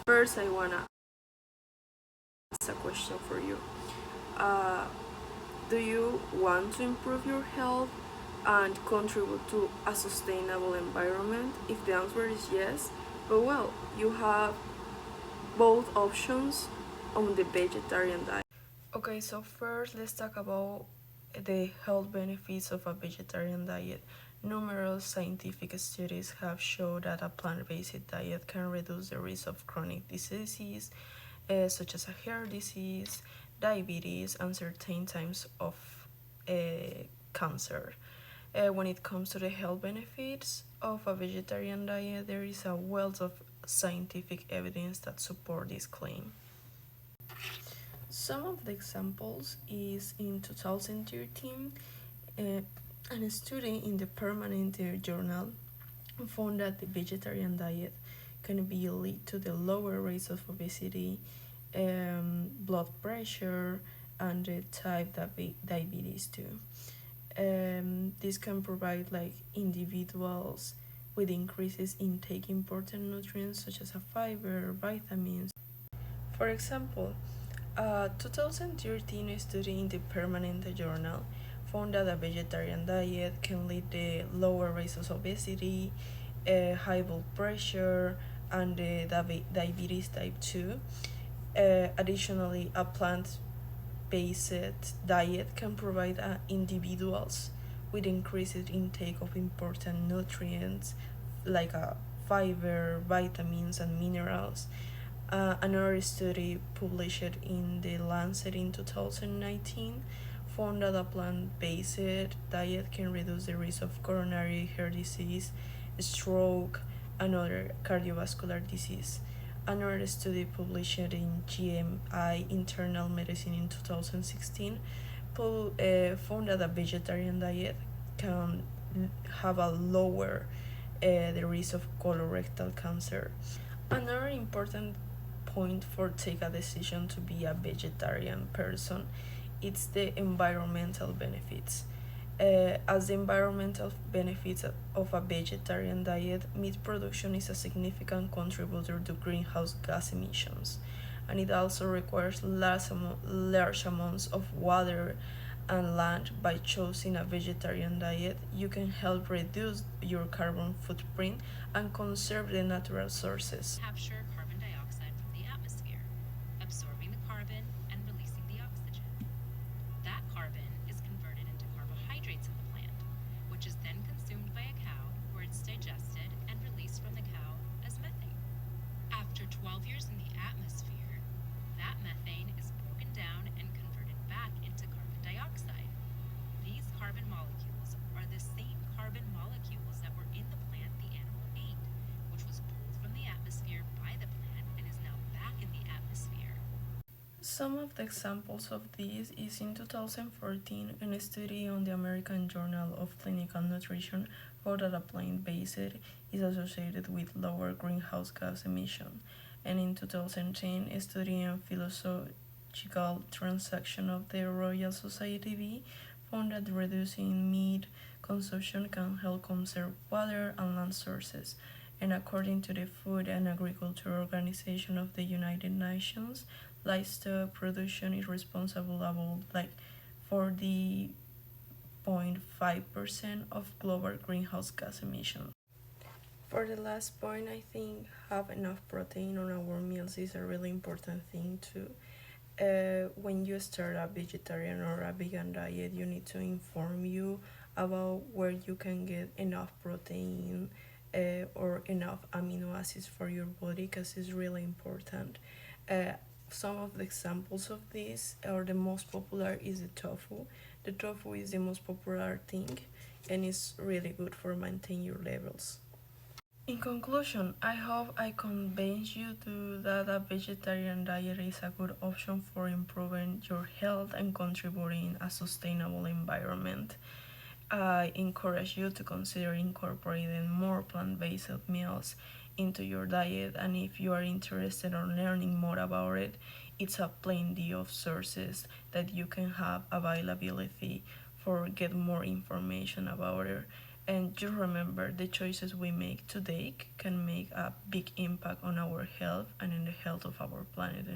First, I wanna ask a question for you. Uh, do you want to improve your health and contribute to a sustainable environment? If the answer is yes, but well, you have both options on the vegetarian diet. Okay, so first let's talk about the health benefits of a vegetarian diet. Numerous scientific studies have shown that a plant-based diet can reduce the risk of chronic diseases such as a heart disease, diabetes, and certain types of uh, cancer. When it comes to the health benefits of a vegetarian diet, there is a wealth of scientific evidence that support this claim. Some of the examples is in 2013, uh, a study in the Permanent Journal found that the vegetarian diet can be lead to the lower rates of obesity, blood pressure, and type diabetes too. This can provide like individuals with increases in taking important nutrients such as fiber, vitamins. For example, a 2013 study in the Permanent Journal found that a vegetarian diet can lead to lower rates of obesity, high blood pressure, and diabetes type 2. Additionally, a plant-based diet can provide individuals with increased intake of important nutrients like fiber, vitamins, and minerals. Another study published in The Lancet in 2019 found that a plant-based diet can reduce the risk of coronary heart disease, stroke, and other cardiovascular disease. Another study published in GMI Internal Medicine in 2016 found that a vegetarian diet can have a lower the risk of colorectal cancer. Another important point for take a decision to be a vegetarian person, it's the environmental benefits. As the environmental benefits of a vegetarian diet, meat production is a significant contributor to greenhouse gas emissions, and it also requires large amounts of water and land. By choosing a vegetarian diet, you can help reduce your carbon footprint and conserve the natural sources. Capture carbon dioxide from the atmosphere, absorbing the carbon and releasing the oxygen. That carbon is converted into carbohydrates in the plant, which is then consumed by a cow where it's digested and released from the cow as methane. After 12 years in the atmosphere, that methane is broken down and converted back into carbon dioxide. These carbon molecules are the same carbon molecules that were in the plant the animal ate, which was pulled from the atmosphere by the plant and is now back in the atmosphere. Some of the examples of this is in 2014, a study on the American Journal of Clinical Nutrition found that a plant-based is associated with lower greenhouse gas emission. And in 2010, a study on philosophical transaction of the Royal Society B found that reducing meat consumption can help conserve water and land sources. And according to the Food and Agriculture Organization of the United Nations, livestock production is responsible about like 40.5% of global greenhouse gas emissions. For the last point, I think have enough protein on our meals is a really important thing too. When you start a vegetarian or a vegan diet, you need to inform you about where you can get enough protein or enough amino acids for your body because it's really important. Uh, some of the examples of this or the most popular is the tofu. The tofu is the most popular thing and it's really good for maintaining your levels. In conclusion, I hope I convince you that a vegetarian diet is a good option for improving your health and contributing a sustainable environment. I encourage you to consider incorporating more plant-based meals into your diet, and if you are interested in learning more about it, it's a plenty of sources that you can have availability for get more information about it. And just remember, the choices we make today can make a big impact on our health and in the health of our planet